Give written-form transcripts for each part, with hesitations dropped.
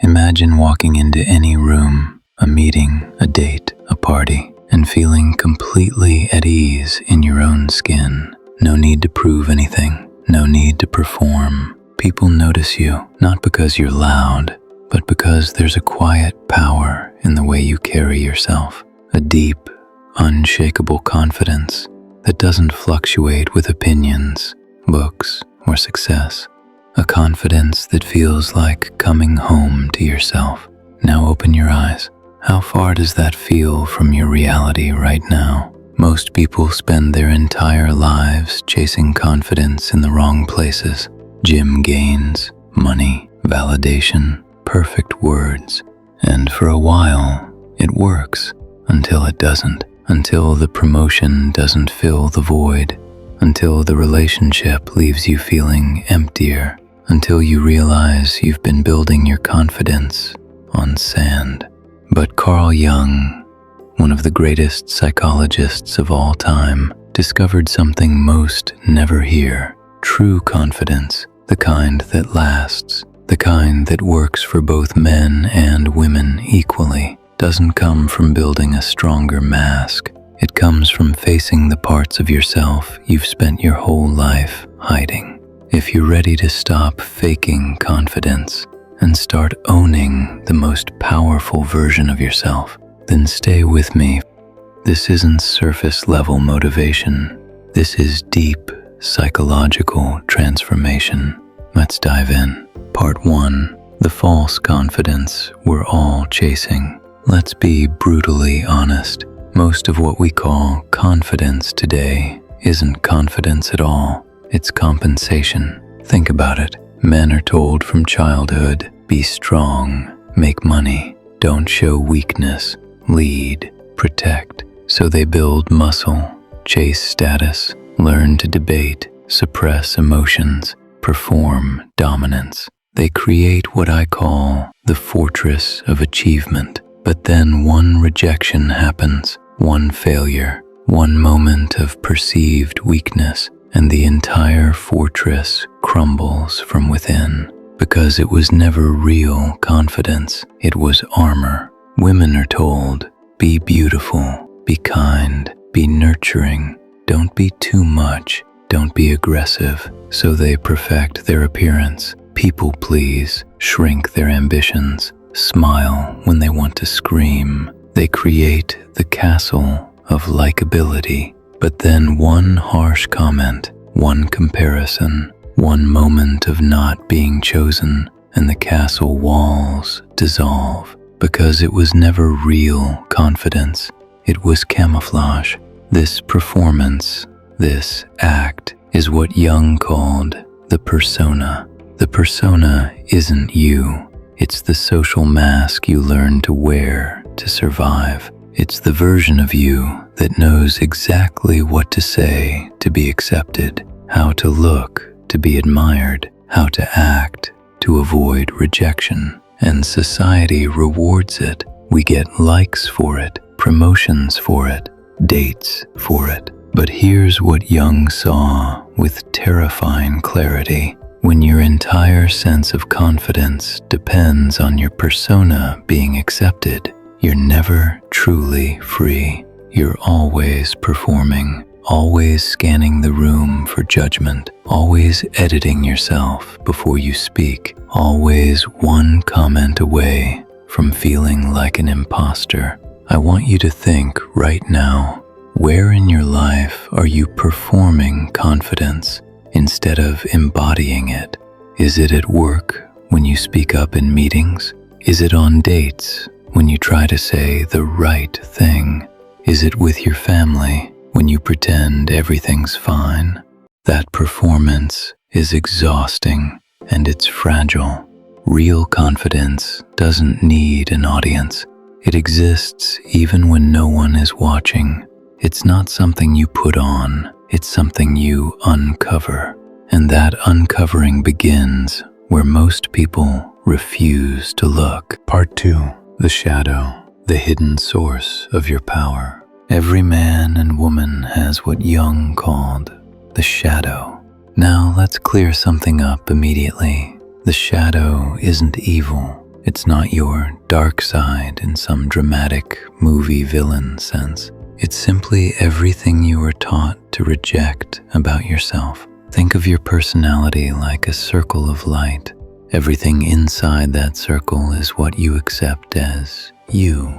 Imagine walking into any room, a meeting, a date, a party, and feeling completely at ease in your own skin. No need to prove anything, no need to perform. People notice you, not because you're loud, but because there's a quiet power in the way you carry yourself. A deep, unshakable confidence that doesn't fluctuate with opinions, books, or success. A confidence that feels like coming home to yourself. Now open your eyes. How far does that feel from your reality right now? Most people spend their entire lives chasing confidence in the wrong places. Gym gains, money, validation, perfect words. And for a while, it works until it doesn't. Until the promotion doesn't fill the void. Until the relationship leaves you feeling emptier. Until you realize you've been building your confidence on sand. But Carl Jung, one of the greatest psychologists of all time, discovered something most never hear. True confidence, the kind that lasts, the kind that works for both men and women equally, doesn't come from building a stronger mask. It comes from facing the parts of yourself you've spent your whole life hiding. If you're ready to stop faking confidence and start owning the most powerful version of yourself, then stay with me. This isn't surface-level motivation. This is deep psychological transformation. Let's dive in. Part 1. The false confidence we're all chasing. Let's be brutally honest. Most of what we call confidence today isn't confidence at all. It's compensation. Think about it. Men are told from childhood, be strong, make money, don't show weakness, lead, protect. So they build muscle, chase status, learn to debate, suppress emotions, perform dominance. They create what I call the fortress of achievement. But then one rejection happens, one failure, one moment of perceived weakness, and the entire fortress crumbles from within. Because it was never real confidence, it was armor. Women are told, be beautiful, be kind, be nurturing, don't be too much, don't be aggressive. So they perfect their appearance, people please, shrink their ambitions, smile when they want to scream. They create the castle of likability. But then one harsh comment, one comparison, one moment of not being chosen, and the castle walls dissolve. Because it was never real confidence. It was camouflage. This performance, this act, is what Jung called the persona. The persona isn't you. It's the social mask you learn to wear to survive. It's the version of you that knows exactly what to say to be accepted, how to look to be admired, how to act to avoid rejection. And society rewards it. We get likes for it, promotions for it, dates for it. But here's what Jung saw with terrifying clarity. When your entire sense of confidence depends on your persona being accepted, you're never truly free. You're always performing, always scanning the room for judgment, always editing yourself before you speak, always one comment away from feeling like an imposter. I want you to think right now, where in your life are you performing confidence instead of embodying it? Is it at work when you speak up in meetings? Is it on dates when you try to say the right thing? Is it with your family when you pretend everything's fine? That performance is exhausting and it's fragile. Real confidence doesn't need an audience. It exists even when no one is watching. It's not something you put on, it's something you uncover. And that uncovering begins where most people refuse to look. Part 2. The shadow, the hidden source of your power. Every man and woman has what Jung called the shadow. Now let's clear something up immediately. The shadow isn't evil. It's not your dark side in some dramatic movie villain sense. It's simply everything you were taught to reject about yourself. Think of your personality like a circle of light. Everything inside that circle is what you accept as you.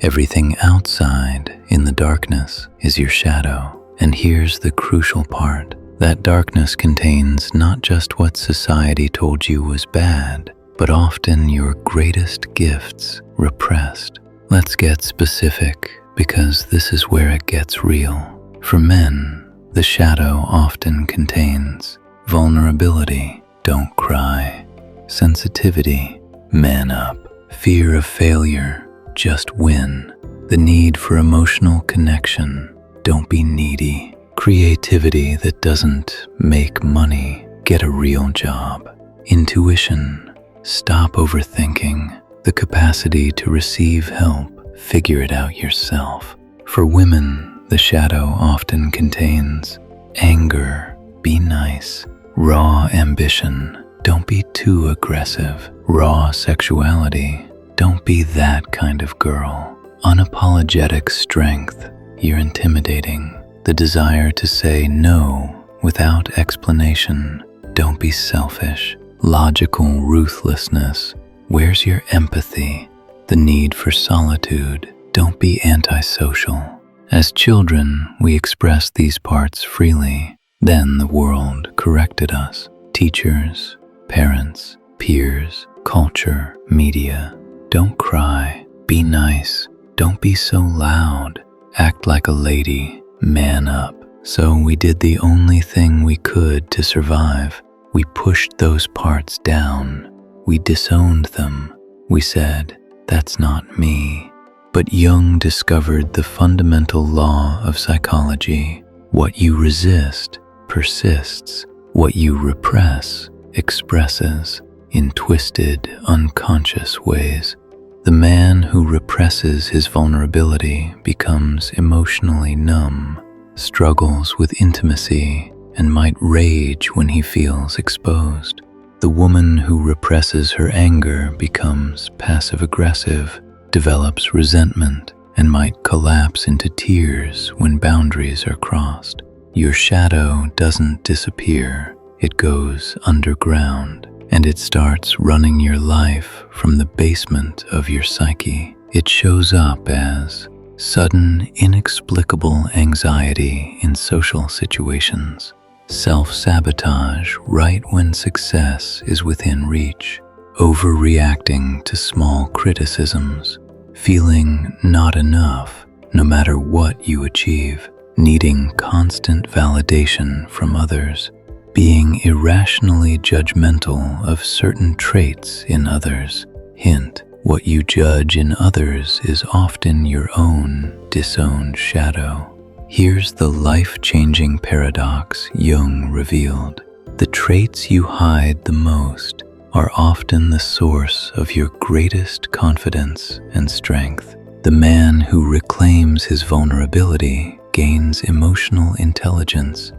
Everything outside in the darkness is your shadow. And here's the crucial part. That darkness contains not just what society told you was bad, but often your greatest gifts repressed. Let's get specific, because this is where it gets real. For men, the shadow often contains vulnerability, don't cry, sensitivity, man up, fear of failure, just win, the need for emotional connection, don't be needy, creativity that doesn't make money, get a real job, intuition, stop overthinking, the capacity to receive help, figure it out yourself. For women, the shadow often contains anger, be nice, raw ambition, don't be too aggressive, raw sexuality, don't be that kind of girl, unapologetic strength, you're intimidating, the desire to say no without explanation, don't be selfish, logical ruthlessness, where's your empathy, the need for solitude, don't be antisocial. As children, we expressed these parts freely. Then the world corrected us. Teachers, parents, peers, culture, media. Don't cry, be nice, don't be so loud, act like a lady, man up. So we did the only thing we could to survive. We pushed those parts down. We disowned them. We said, that's not me. But Jung discovered the fundamental law of psychology. What you resist persists. What you repress expresses in twisted, unconscious ways. The man who represses his vulnerability becomes emotionally numb, struggles with intimacy, and might rage when he feels exposed. The woman who represses her anger becomes passive-aggressive, develops resentment, and might collapse into tears when boundaries are crossed. Your shadow doesn't disappear, it goes underground, and it starts running your life from the basement of your psyche. It shows up as sudden, inexplicable anxiety in social situations, self-sabotage right when success is within reach, overreacting to small criticisms, feeling not enough no matter what you achieve, needing constant validation from others, being irrationally judgmental of certain traits in others. Hint, what you judge in others is often your own disowned shadow. Here's the life-changing paradox Jung revealed. The traits you hide the most are often the source of your greatest confidence and strength. The man who reclaims his vulnerability gains emotional intelligence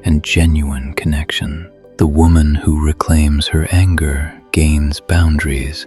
and genuine connection. The woman who reclaims her anger gains boundaries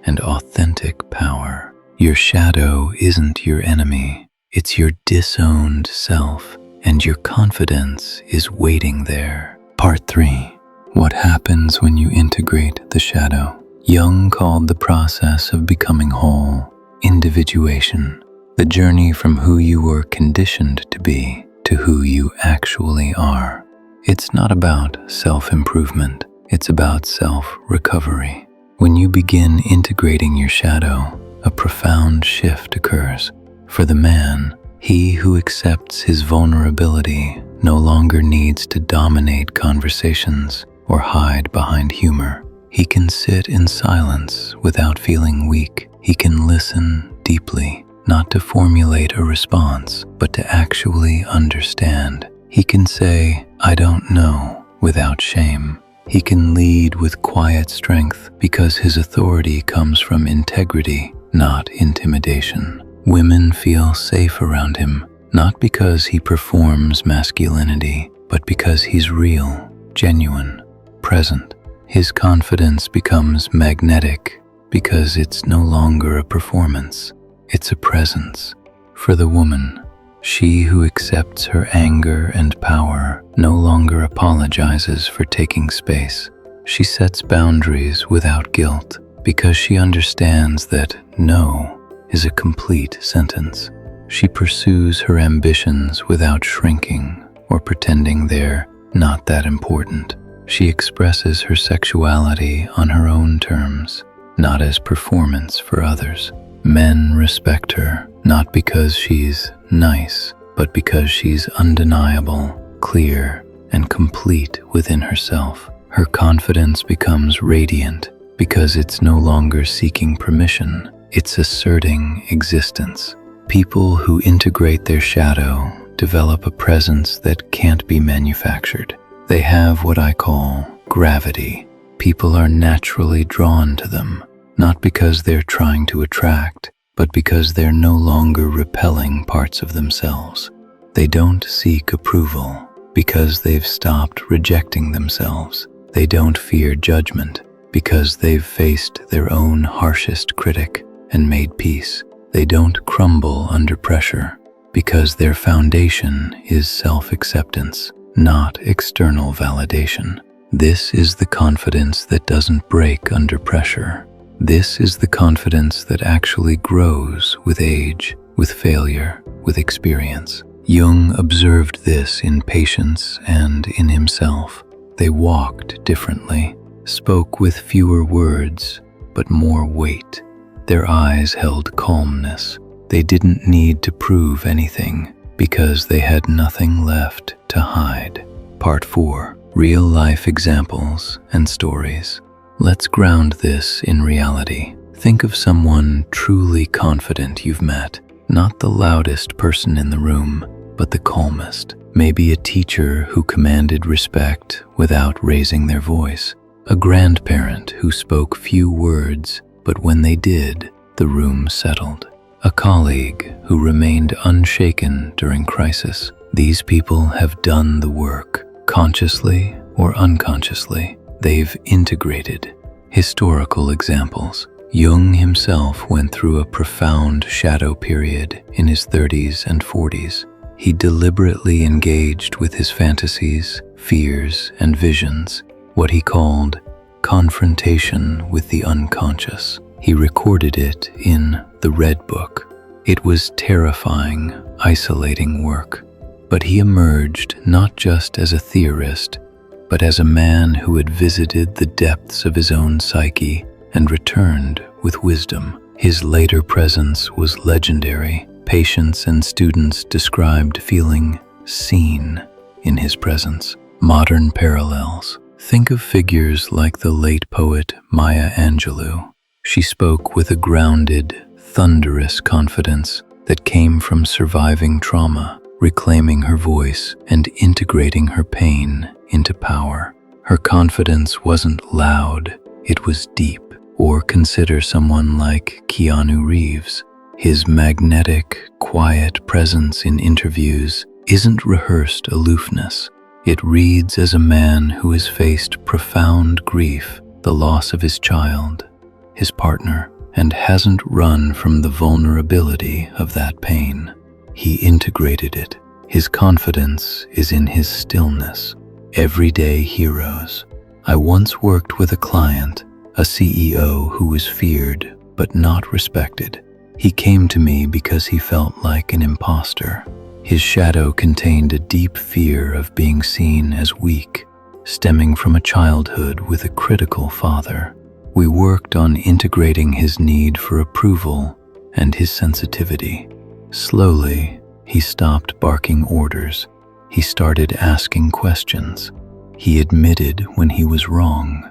and authentic power. Your shadow isn't your enemy, it's your disowned self, and your confidence is waiting there. Part 3. What happens when you integrate the shadow? Jung called the process of becoming whole individuation, the journey from who you were conditioned to be to who you actually are. It's not about self-improvement, it's about self-recovery. When you begin integrating your shadow, a profound shift occurs. For the man, he who accepts his vulnerability no longer needs to dominate conversations or hide behind humor. He can sit in silence without feeling weak. He can listen deeply, not to formulate a response, but to actually understand. He can say, I don't know, without shame. He can lead with quiet strength because his authority comes from integrity, not intimidation. Women feel safe around him, not because he performs masculinity, but because he's real, genuine, present. His confidence becomes magnetic, because it's no longer a performance, it's a presence. For the woman, she who accepts her anger and power no longer apologizes for taking space. She sets boundaries without guilt because she understands that no is a complete sentence. She pursues her ambitions without shrinking or pretending they're not that important. She expresses her sexuality on her own terms, not as performance for others. Men respect her not because she's nice, but because she's undeniable, clear, and complete within herself. Her confidence becomes radiant because it's no longer seeking permission, it's asserting existence. People who integrate their shadow develop a presence that can't be manufactured. They have what I call gravity. People are naturally drawn to them, not because they're trying to attract, but because they're no longer repelling parts of themselves. They don't seek approval because they've stopped rejecting themselves. They don't fear judgment because they've faced their own harshest critic and made peace. They don't crumble under pressure because their foundation is self-acceptance, not external validation. This is the confidence that doesn't break under pressure. This is the confidence that actually grows with age, with failure, with experience. Jung observed this in patients and in himself. They walked differently, spoke with fewer words, but more weight. Their eyes held calmness. They didn't need to prove anything because they had nothing left to hide. Part 4. Real-life examples and stories. Let's ground this in reality. Think of someone truly confident you've met, not the loudest person in the room, but the calmest. Maybe a teacher who commanded respect without raising their voice, a grandparent who spoke few words, but when they did, the room settled. A colleague who remained unshaken during crisis. These people have done the work, consciously or unconsciously. They've integrated. Historical examples. Jung himself went through a profound shadow period in his 30s and 40s. He deliberately engaged with his fantasies, fears, and visions, what he called confrontation with the unconscious. He recorded it in the Red Book. It was terrifying, isolating work, but he emerged not just as a theorist, but as a man who had visited the depths of his own psyche and returned with wisdom. His later presence was legendary. Patients and students described feeling seen in his presence. Modern parallels. Think of figures like the late poet Maya Angelou. She spoke with a grounded, thunderous confidence that came from surviving trauma, reclaiming her voice and integrating her pain into power. Her confidence wasn't loud, it was deep. Or consider someone like Keanu Reeves. His magnetic, quiet presence in interviews isn't rehearsed aloofness. It reads as a man who has faced profound grief, the loss of his child, his partner, and hasn't run from the vulnerability of that pain. He integrated it. His confidence is in his stillness. Everyday heroes. I once worked with a client, a CEO who was feared but not respected. He came to me because he felt like an imposter. His shadow contained a deep fear of being seen as weak, stemming from a childhood with a critical father. We worked on integrating his need for approval and his sensitivity. Slowly, he stopped barking orders. He started asking questions. He admitted when he was wrong.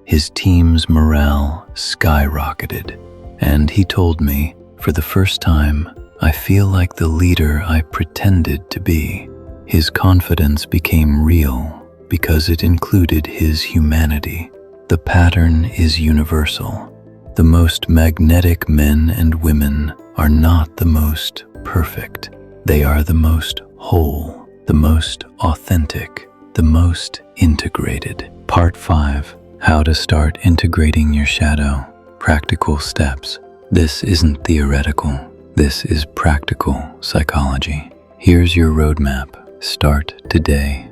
His team's morale skyrocketed, and he told me, for the first time, I feel like the leader I pretended to be. His confidence became real because it included his humanity. The pattern is universal. The most magnetic men and women are not the most perfect. They are the most whole, the most authentic, the most integrated. Part 5. How to start integrating your shadow. Practical steps. This isn't theoretical. This is practical psychology. Here's your roadmap. Start today.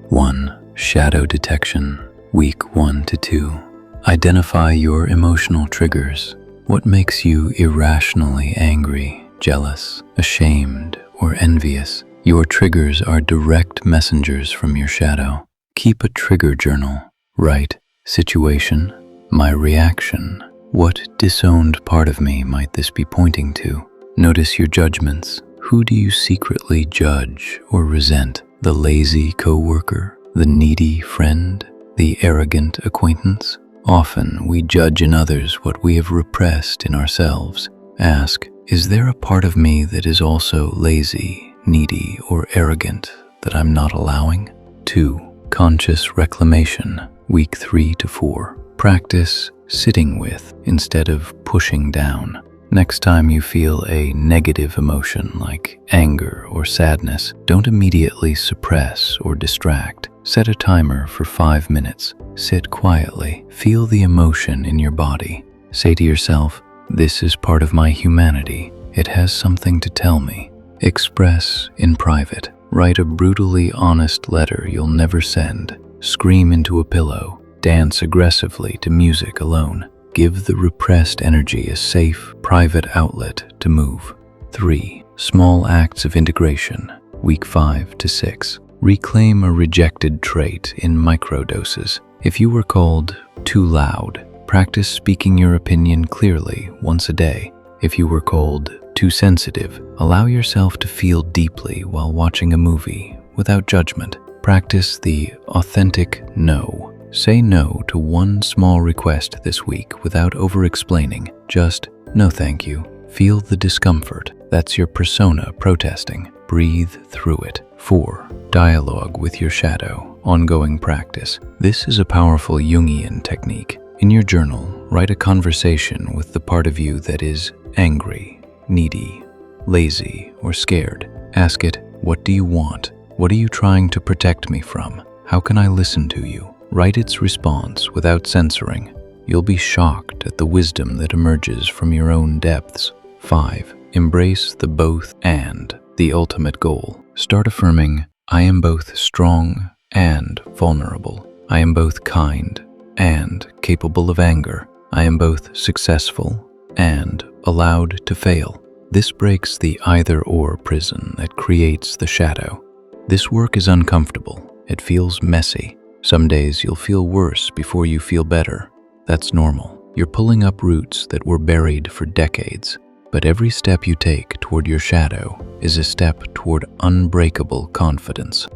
1. Shadow detection. Week 1 to 2. Identify your emotional triggers. What makes you irrationally angry, jealous, ashamed, or envious? Your triggers are direct messengers from your shadow. Keep a trigger journal. Write, situation, my reaction. What disowned part of me might this be pointing to? Notice your judgments. Who do you secretly judge or resent? The lazy coworker, the needy friend, the arrogant acquaintance? Often we judge in others what we have repressed in ourselves. Ask, is there a part of me that is also lazy, needy, or arrogant that I'm not allowing? 2. Conscious reclamation. Week 3 to 4. Practice sitting with instead of pushing down. Next time you feel a negative emotion like anger or sadness, don't immediately suppress or distract. Set a timer for 5 minutes. Sit quietly. Feel the emotion in your body. Say to yourself, this is part of my humanity. It has something to tell me. Express in private. Write a brutally honest letter you'll never send. Scream into a pillow. Dance aggressively to music alone. Give the repressed energy a safe, private outlet to move. 3. Small acts of integration. Week 5 to 6. Reclaim a rejected trait in microdoses. If you were called too loud, practice speaking your opinion clearly once a day. If you were called too sensitive, allow yourself to feel deeply while watching a movie without judgment. Practice the authentic no. Say no to one small request this week without over-explaining. Just, no thank you. Feel the discomfort. That's your persona protesting. Breathe through it. 4. Dialogue with your shadow. Ongoing practice. This is a powerful Jungian technique. In your journal, write a conversation with the part of you that is angry, needy, lazy, or scared. Ask it, what do you want? What are you trying to protect me from? How can I listen to you? Write its response without censoring. You'll be shocked at the wisdom that emerges from your own depths. 5. Embrace the both and, the ultimate goal. Start affirming, I am both strong and vulnerable. I am both kind and capable of anger. I am both successful and allowed to fail. This breaks the either-or prison that creates the shadow. This work is uncomfortable. It feels messy. Some days you'll feel worse before you feel better. That's normal. You're pulling up roots that were buried for decades. But every step you take toward your shadow is a step toward unbreakable confidence.